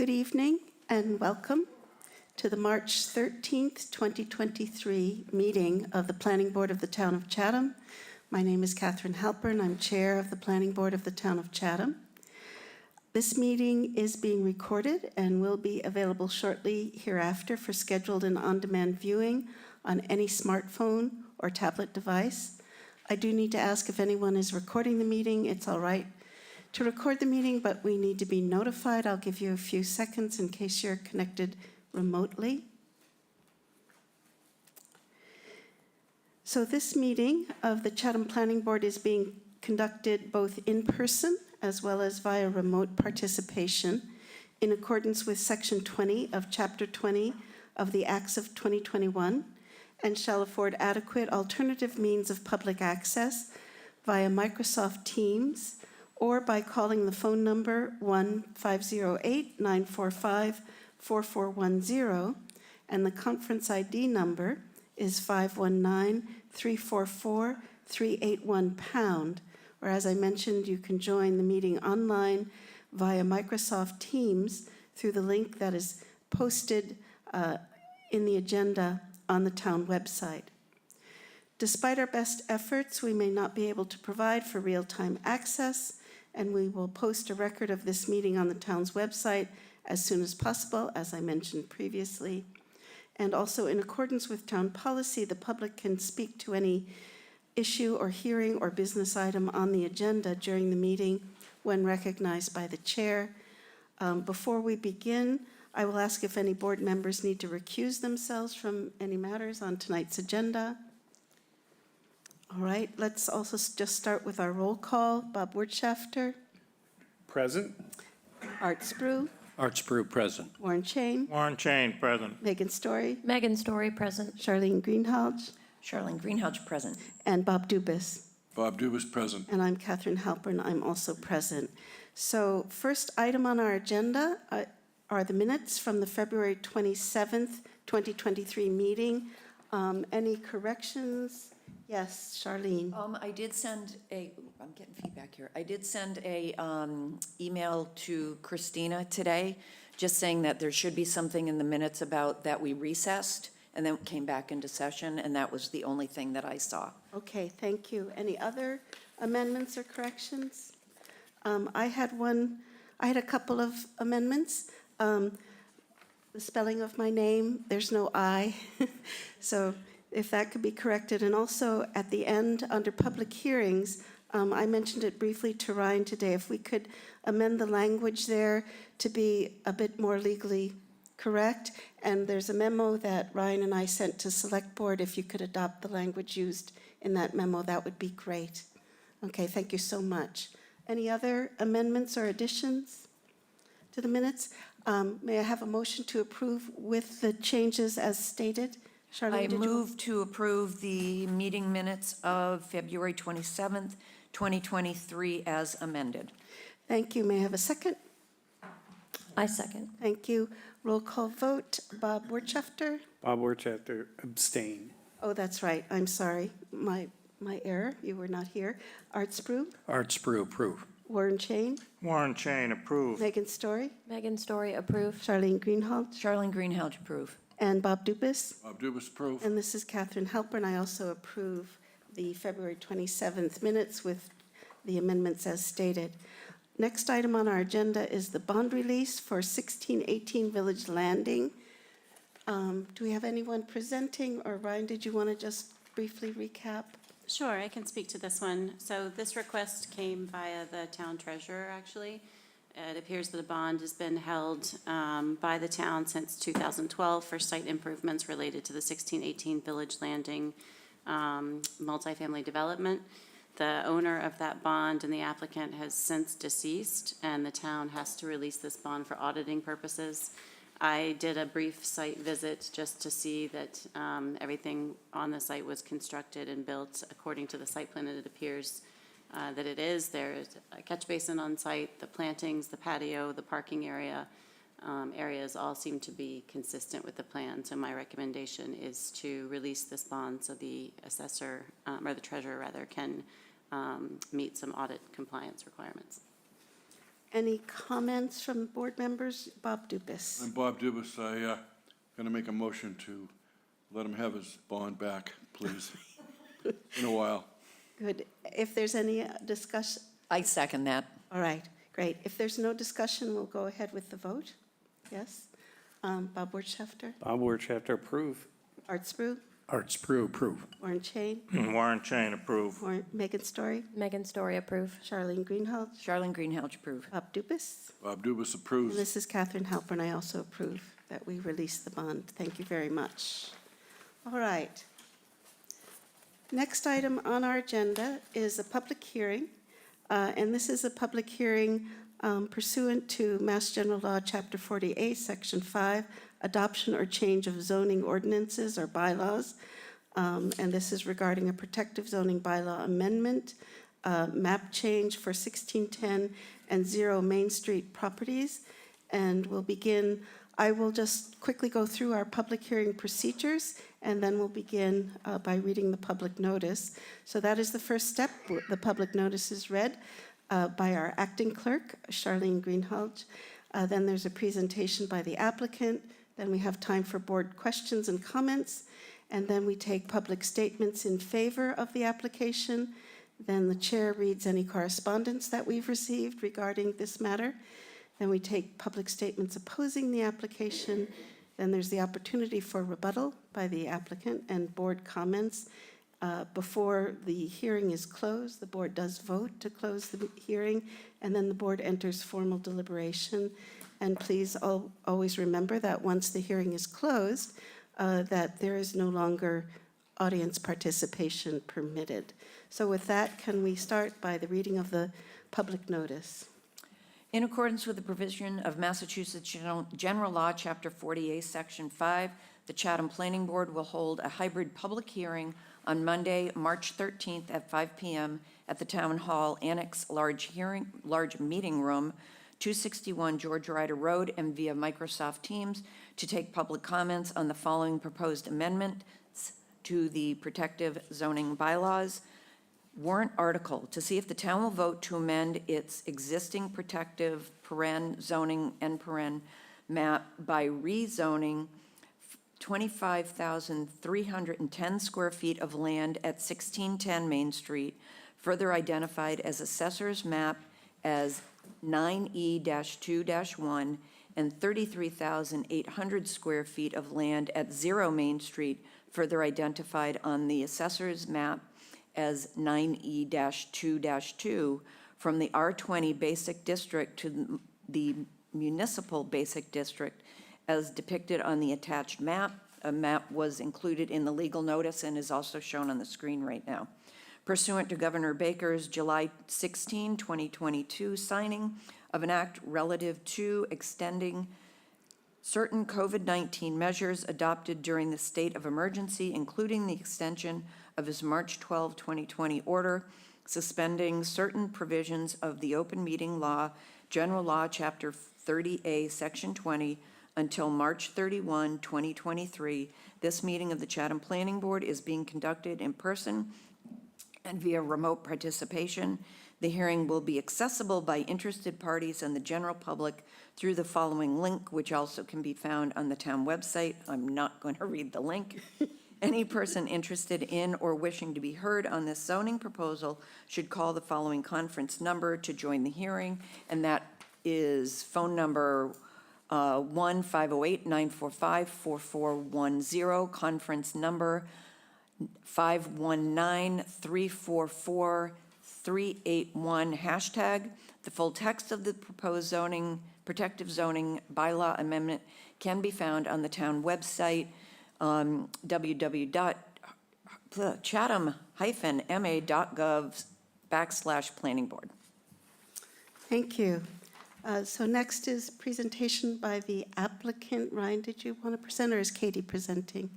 Good evening and welcome to the March 13th, 2023 meeting of the Planning Board of the Town of Chatham. My name is Catherine Halpern. I'm Chair of the Planning Board of the Town of Chatham. This meeting is being recorded and will be available shortly hereafter for scheduled and on-demand viewing on any smartphone or tablet device. I do need to ask if anyone is recording the meeting. It's all right to record the meeting, but we need to be notified. I'll give you a few seconds in case you're connected remotely. So this meeting of the Chatham Planning Board is being conducted both in person as well as via remote participation in accordance with Section 20 of Chapter 20 of the Acts of 2021 and shall afford adequate alternative means of public access via Microsoft Teams or by calling the phone number 1-508-945-4410, and the conference ID number is 519-344-381#. Or as I mentioned, you can join the meeting online via Microsoft Teams through the link that is posted in the agenda on the town website. Despite our best efforts, we may not be able to provide for real-time access, and we will post a record of this meeting on the town's website as soon as possible, as I mentioned previously. And also in accordance with town policy, the public can speak to any issue or hearing or business item on the agenda during the meeting when recognized by the chair. Before we begin, I will ask if any board members need to recuse themselves from any matters on tonight's agenda. All right, let's also just start with our roll call. Bob Wirtschafter. Present. Art Spru. Art Spru, present. Warren Chain. Warren Chain, present. Megan Story. Megan Story, present. Charlene Greenhalgh. Charlene Greenhalgh, present. And Bob Dubus. Bob Dubus, present. And I'm Catherine Halpern. I'm also present. So first item on our agenda are the minutes from the February 27th, 2023 meeting. Any corrections? Yes, Charlene. I did send I'm getting feedback here. I did send a email to Christina today, just saying that there should be something in the minutes about that we recessed and then came back into session, and that was the only thing that I saw. Okay, thank you. Any other amendments or corrections? I had a couple of amendments. The spelling of my name, there's no I. So if that could be corrected. And also at the end, under public hearings, I mentioned it briefly to Ryan today, if we could amend the language there to be a bit more legally correct. And there's a memo that Ryan and I sent to Select Board. If you could adopt the language used in that memo, that would be great. Okay, thank you so much. Any other amendments or additions to the minutes? May I have a motion to approve with the changes as stated? Charlene, I move to approve the meeting minutes of February 27th, 2023 as amended. Thank you. May I have a second? I second. Thank you. Roll call vote. Bob Wirtschafter. Bob Wirtschafter, abstain. Oh, that's right. I'm sorry. My error. You were not here. Art Spru. Art Spru, approve. Warren Chain. Warren Chain, approve. Megan Story. Megan Story, approve. Charlene Greenhalgh. Charlene Greenhalgh, approve. And Bob Dubus. Bob Dubus, approve. And this is Catherine Halpern. I also approve the February 27th minutes with the amendments as stated. Next item on our agenda is the bond release for 1618 Village Landing. Do we have anyone presenting? Or Ryan, did you want to just briefly recap? Sure, I can speak to this one. So this request came via the town treasurer, actually. It appears that a bond has been held by the town since 2012 for site improvements related to the 1618 Village Landing multifamily development. The owner of that bond and the applicant has since deceased, and the town has to release this bond for auditing purposes. I did a brief site visit just to see that everything on the site was constructed and built according to the site plan, and it appears that it is. There's a catch basin on site, the plantings, the patio, the parking area, areas all seem to be consistent with the plan. So my recommendation is to release this bond so the assessor, or the treasurer rather, can meet some audit compliance requirements. Any comments from board members? Bob Dupis. I'm Bob Dubus. I going to make a motion to let him have his bond back, please. In a while. Good. If there's any discussion, I second that. all right, great. If there's no discussion, we'll go ahead with the vote. Yes? Bob Wertschafter, Bob Wertschafter, approve. Art Spru, Art Spru, approve. Warren Chain, Warren Chain, approve. Megan Story, Megan Story, approve. Charlene Greenhalgh, Charlene Greenhalgh, approve. Bob Dupis, Bob Dubus and approves. this is Catherine Halpern. I also approve that we release the bond. Thank you very much. All right. Next item on our agenda is a public hearing, and this is a public hearing pursuant to Mass General Law, Chapter 40A, Section 5, adoption or change of zoning ordinances or bylaws. And this is regarding a protective zoning bylaw amendment, map change for 1610 and 0 Main Street properties. And we'll begin, I will just quickly go through our public hearing procedures, and then we'll begin by reading the public notice. So that is the first step. The public notice is read by our acting clerk, Charlene Greenhalgh. Then there's a presentation by the applicant. Then we have time for board questions and comments. And then we take public statements in favor of the application. Then the chair reads any correspondence that we've received regarding this matter. Then we take public statements opposing the application. Then there's the opportunity for rebuttal by the applicant and board comments. Before the hearing is closed, the board does vote to close the hearing, and then the board enters formal deliberation. And please always remember that once the hearing is closed, that there is no longer audience participation permitted. So with that, can we start by the reading of the public notice? In accordance with the provision of Massachusetts General Law, Chapter 48, Section 5, the Chatham Planning Board will hold a hybrid public hearing on Monday, March 13th at 5 p.m. at the Town Hall Annex Large Meeting Room, 261 George Ryder Road, and via Microsoft Teams to take public comments on the following proposed amendments to the protective zoning bylaws. Warrant article to see if the town will vote to amend its existing protective zoning map by rezoning 25,310 square feet of land at 1610 Main Street, further identified as Assessor's Map as 9E-2-1, and 33,800 square feet of land at 0 Main Street, further identified on the Assessor's Map as 9E-2-2, from the R20 Basic District to the Municipal Basic District, as depicted on the attached map. A map was included in the legal notice and is also shown on the screen right now. Pursuant to Governor Baker's July 16, 2022 signing of an act relative to extending certain COVID-19 measures adopted during the state of emergency, including the extension of his March 12, 2020 order, suspending certain provisions of the Open Meeting Law, General Law, Chapter 30A, Section 20, until March 31, 2023. This meeting of the Chatham Planning Board is being conducted in person and via remote participation. The hearing will be accessible by interested parties and the general public through the following link, which also can be found on the town website. I'm not going to read the link. Any person interested in or wishing to be heard on this zoning proposal should call the following conference number to join the hearing, and that is phone number 1-508-945-4410, conference number 519-344-381 hashtag. The full text of the proposed protective zoning bylaw amendment can be found on the town website, www.chatham-ma.gov/planning-board. Thank you. So next is presentation by the applicant. Ryan, did you want to present, or is Katie presenting?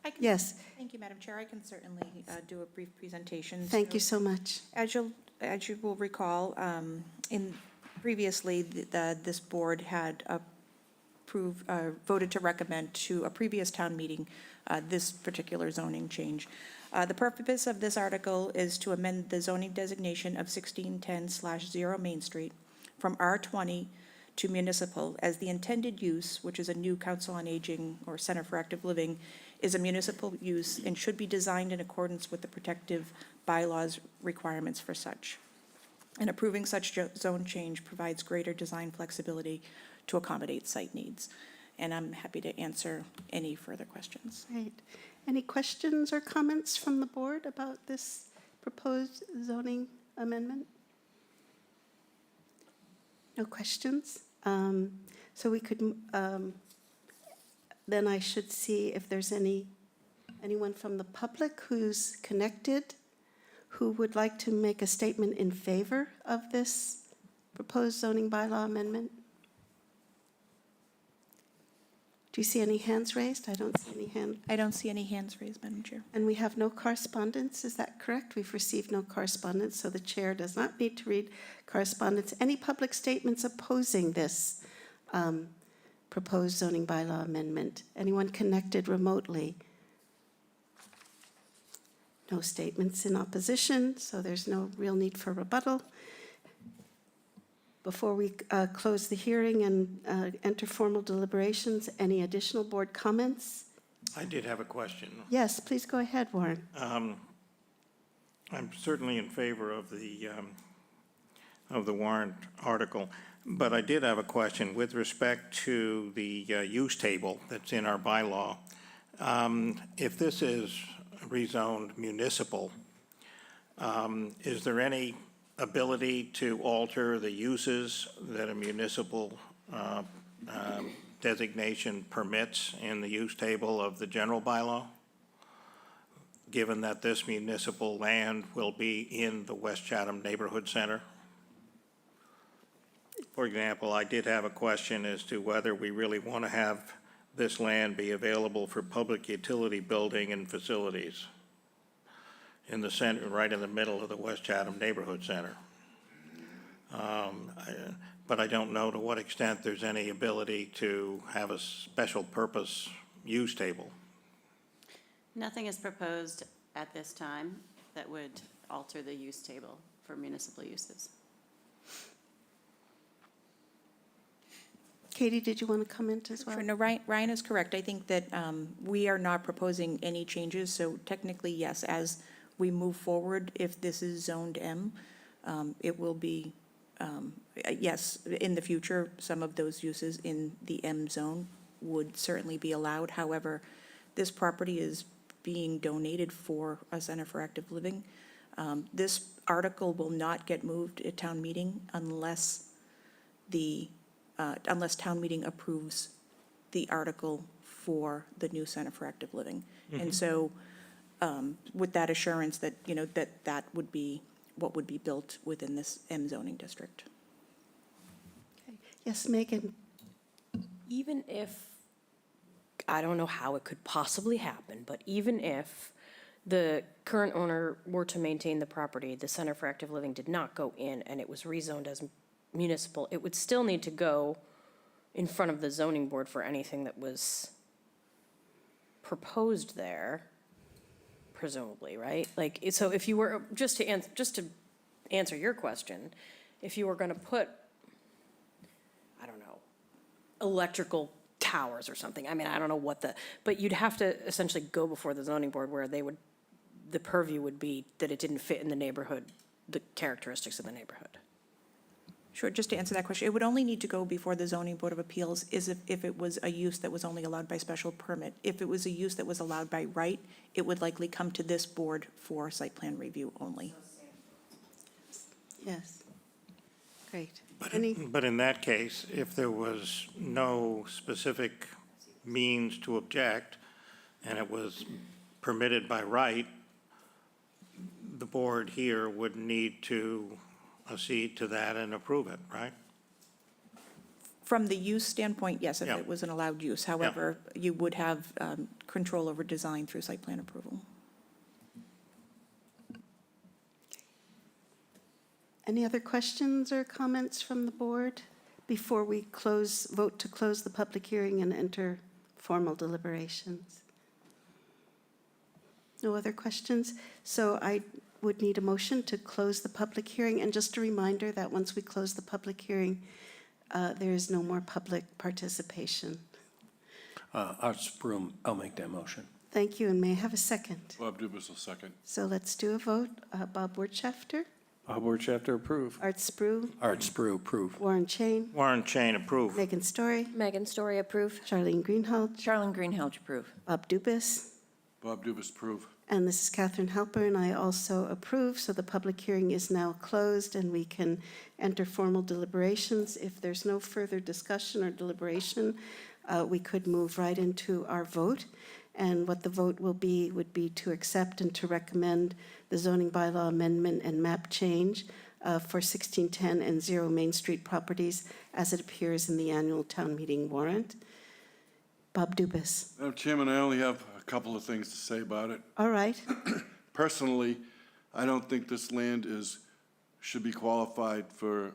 I can- Yes, Thank you, Madam Chair. I can certainly do a brief presentation. thank you so much. As you will recall, previously, this board had voted to recommend to a previous town meeting this particular zoning change. The purpose of this article is to amend the zoning designation of 1610/0 Main Street from R20 to municipal, as the intended use, which is a new council on aging or center for active living, is a municipal use and should be designed in accordance with the protective bylaws requirements for such. And approving such zone change provides greater design flexibility to accommodate site needs. And I'm happy to answer any further questions. Great. Any questions or comments from the board about this proposed zoning amendment? No questions? So we could, then I should see if there's anyone from the public who's connected who would like to make a statement in favor of this proposed zoning bylaw amendment. Do you see any hands raised? I don't see any hands. I don't see any hands raised, Madam Chair. And we have no correspondence, is that correct? We've received no correspondence, so the chair does not need to read correspondence. Any public statements opposing this proposed zoning bylaw amendment? Anyone connected remotely? No statements in opposition, so there's no real need for rebuttal. Before we close the hearing and enter formal deliberations, any additional board comments? I did have a question. Yes, please go ahead, Warren. I'm certainly in favor of the warrant article, but I did have a question with respect to the use table that's in our bylaw. If this is rezoned municipal, is there any ability to alter the uses that a municipal designation permits in the use table of the general bylaw, given that this municipal land will be in the West Chatham Neighborhood Center? For example, I did have a question as to whether we really want to have this land be available for public utility building and facilities in the center, right in the middle of the West Chatham Neighborhood Center. But I don't know to what extent there's any ability to have a special purpose use table. Nothing is proposed at this time that would alter the use table for municipal uses. Katie, did you want to comment as well? Sure, no, Ryan is correct. I think that we are not proposing any changes, so technically, yes, as we move forward, if this is zoned M, it will be, yes, in the future, some of those uses in the M zone would certainly be allowed. However, this property is being donated for a center for active living. This article will not get moved at town meeting unless town meeting approves the article for the new center for active living. And so, with that assurance that, you know, that would be what would be built within this M zoning district. Okay. Yes, Megan. Even if, I don't know how it could possibly happen, but even if the current owner were to maintain the property, the Center for Active Living did not go in, and it was rezoned as municipal, it would still need to go in front of the zoning board for anything that was proposed there, presumably, right? Like, so if you were, just to answer your question, if you were gonna put, I don't know, electrical towers or something, I mean, I don't know what but you'd have to essentially go before the zoning board where the purview would be that it didn't fit in the neighborhood, the characteristics of the neighborhood. Sure, just to answer that question, it would only need to go before the zoning board of appeals if it was a use that was only allowed by special permit. If it was a use that was allowed by right, it would likely come to this board for site plan review only. Yes. Great. But in that case, if there was no specific means to object and it was permitted by right, the board here would need to accede to that and approve it, right? From the use standpoint, yes, if Yeah. it was an allowed use. However, you would have control over design through site plan approval. Any other questions or comments from the board before we vote to close the public hearing and enter formal deliberations? No other questions? So I would need a motion to close the public hearing. And just a reminder that once we close the public hearing, there is no more public participation. Art Spru, I'll make that motion. Thank you, and may I have a second? Bob Dubus will second. So let's do a vote. Bob Wertschafter, Bob Wertschafter, approve. Art Spru, Art Spru, approve. Warren Chain, Warren Chain, approve. Megan Story, Megan Story, approve. Charlene Greenhalgh, Charlene Greenhalgh, approve. Bob Dubus, Bob Dubus, approve. and this is Catherine Halper, and I also approve. So the public hearing is now closed, and we can enter formal deliberations. If there's no further discussion or deliberation, we could move right into our vote. And what the vote will be would be to accept and to recommend the zoning bylaw amendment and map change for 1610 and 0 Main Street properties as it appears in the annual town meeting warrant. Bob Dubus. Madam Chairman, I only have a couple of things to say about it. All right. Personally, I don't think this land should be qualified for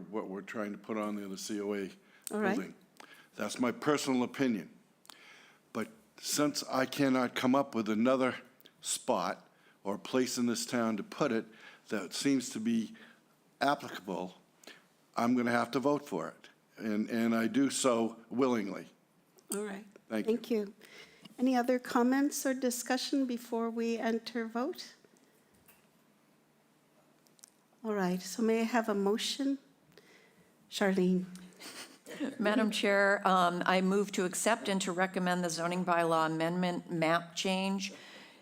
what we're trying to put on there, the COA All right. building. That's my personal opinion. But since I cannot come up with another spot or place in this town to put it that seems to be applicable, I'm going to have to vote for it. And I do so willingly. All right. Thank you. Thank you. Any other comments or discussion before we enter vote? All right, so may I have a motion? Charlene, Madam Chair, I move to accept and to recommend the zoning bylaw amendment map change,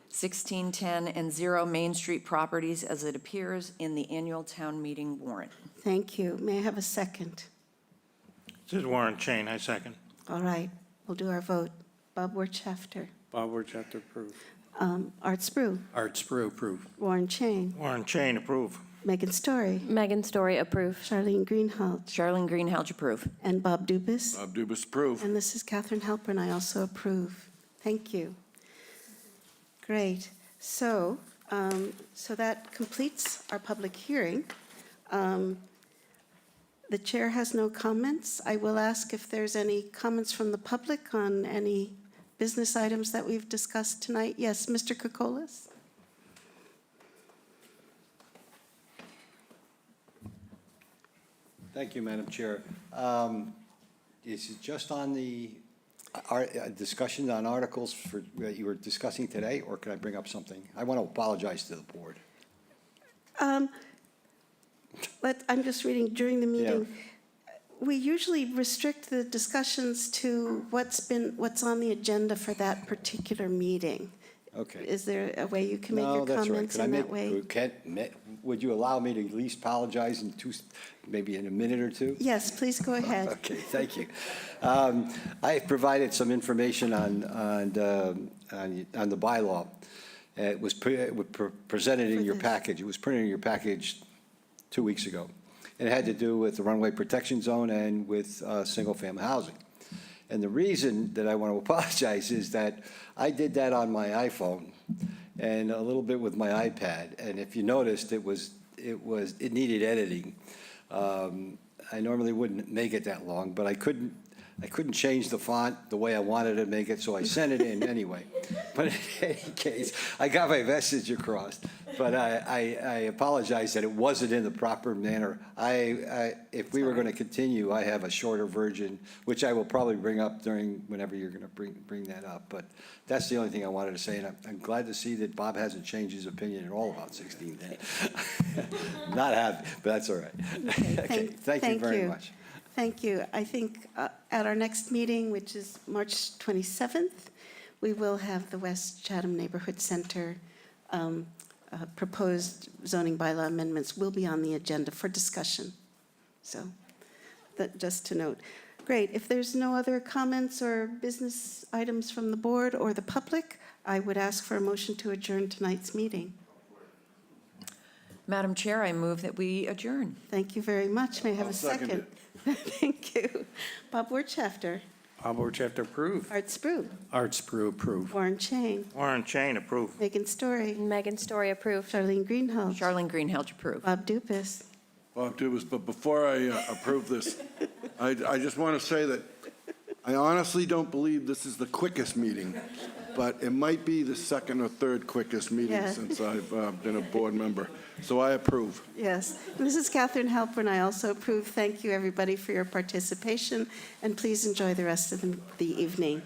1610 and 0 Main Street properties as it appears in the annual town meeting warrant. thank you. May I have a second? This is Warren Chain, I second. All right, we'll do our vote. Bob Wertschafter, Bob Wertschafter, approve. Art Spru, Art Spru, approve. Warren Chain, Warren Chain, approve. Megan Story, Megan Story, approve. Charlene Greenhalgh, Charlene Greenhalgh, approve. and Bob Dubus. Bob Dubus, approve. And this is Catherine Halper, and I also approve. Thank you. Great. So that completes our public hearing. The chair has no comments. I will ask if there's any comments from the public on any business items that we've discussed tonight. Yes, Mr. Kokolas? Thank you, Madam Chair. Is it just on the discussion on articles that you were discussing today, or can I bring up something? I want to apologize to the board. I'm just reading during the meeting. We usually restrict the discussions to what's on the agenda for that particular meeting. Okay. Is there a way you can make No, your that's all right. comments Could I in that make- way? Would you allow me to at least apologize maybe in a minute or two? Yes, please go ahead. Okay, thank you. I provided some information on the bylaw. It was presented in your package. It was printed in your package 2 weeks ago. And it had to do with the runway protection zone and with single-family housing. And the reason that I want to apologize is that I did that on my iPhone and a little bit with my iPad. And if you noticed, it needed editing. I normally wouldn't make it that long, but I couldn't change the font the way I wanted to make it, so I sent it in anyway. But in any case, I got my message across. But I apologize that it wasn't in the proper manner. If we were going to continue, I have a shorter version, which I will probably bring up whenever you're going to bring that up. But that's the only thing I wanted to say, and I'm glad to see that Bob hasn't changed his opinion at all about 1610. Not happy, but that's all right. Okay, thank you very much. Thank you. I think at our next meeting, which is March 27th, we will have the West Chatham Neighborhood Center proposed zoning bylaw amendments will be on the agenda for discussion. So that just to note. Great. If there's no other comments or business items from the board or the public, I would ask for a motion to adjourn tonight's meeting. Madam Chair, I move that we adjourn. Thank you very much. May I have I'll a second second? Thank you. Bob Wertschafter, Bob Wertschafter, approve. Art Spru, Art Spru, approve. Warren Chain, Warren Chain, approve. Megan Story, Megan Story, approve. Charlene Greenhalgh, Charlene Greenhalgh, approve. Bob Dubus. Bob Dubus, but before I approve this, I just want to say that I honestly don't believe this is the quickest meeting, but it might be the second or third quickest meeting Yeah. since I've been a board member. So I approve. Yes. This is Catherine Halpern. I also approve. Thank you, everybody, for your participation, and please enjoy the rest of the evening.